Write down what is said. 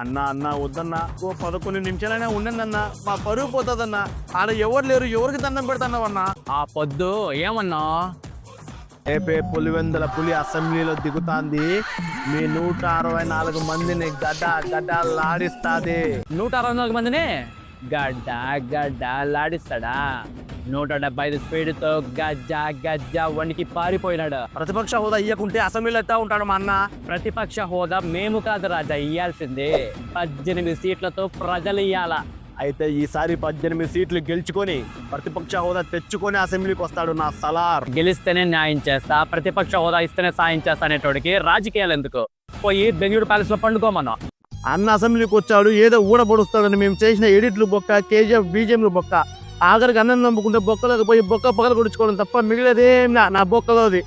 అన్నా అన్నా వద్దన్నా ఓ 11 నిమిషాలైనా ఉండండి అన్నా, మా పరువు పోతుందన్నా. ఆడ ఎవరు లేరు, ఎవరికి దండం పెడతాన్నావన్నా? ఆ పొద్దు ఏమన్నా రేపే పులివెందుల పులి అసెంబ్లీలో దిగుతాంది. మీ 164 మందిని గడ్డలాడిస్తాది. 164 మందిని లాడిస్తాడా? 175 స్పీడ్తో గజ్జా వణికి పారిపోయినాడు. ప్రతిపక్ష హోదా ఇయ్యకుంటే అసెంబ్లీలో ఎత్తా ఉంటాడు మా అన్న. ప్రతిపక్ష హోదా మేము కాదు రాజా ఇయ్యాల్సిందే, 18 సీట్లతో ప్రజలు ఇయ్యాల. అయితే ఈసారి 18 సీట్లు గెలుచుకొని ప్రతిపక్ష హోదా తెచ్చుకొని అసెంబ్లీకి వస్తాడు నా సలార్. గెలిస్తేనే న్యాయం చేస్తా, ప్రతిపక్ష హోదా ఇస్తేనే సాయం చేస్తా అనేటోడికి రాజకీయాలు ఎందుకు? పోయి బెంగళూరు ప్యాలెస్ లో పండుకోమన్నా. అన్న అసెంబ్లీకి వచ్చాడు, ఏదో ఊడబడుస్తాడని మేము చేసిన ఎడిట్లు బొక్క, కేజీఎఫ్ బీజేఎంలు బొక్క. ఆఖరికి అన్నం నమ్ముకుంటే బొక్కలోకి పోయి బొక్క పగలు కొడుచుకోవడం తప్ప మిగిలేదేం నా బొక్కలోది.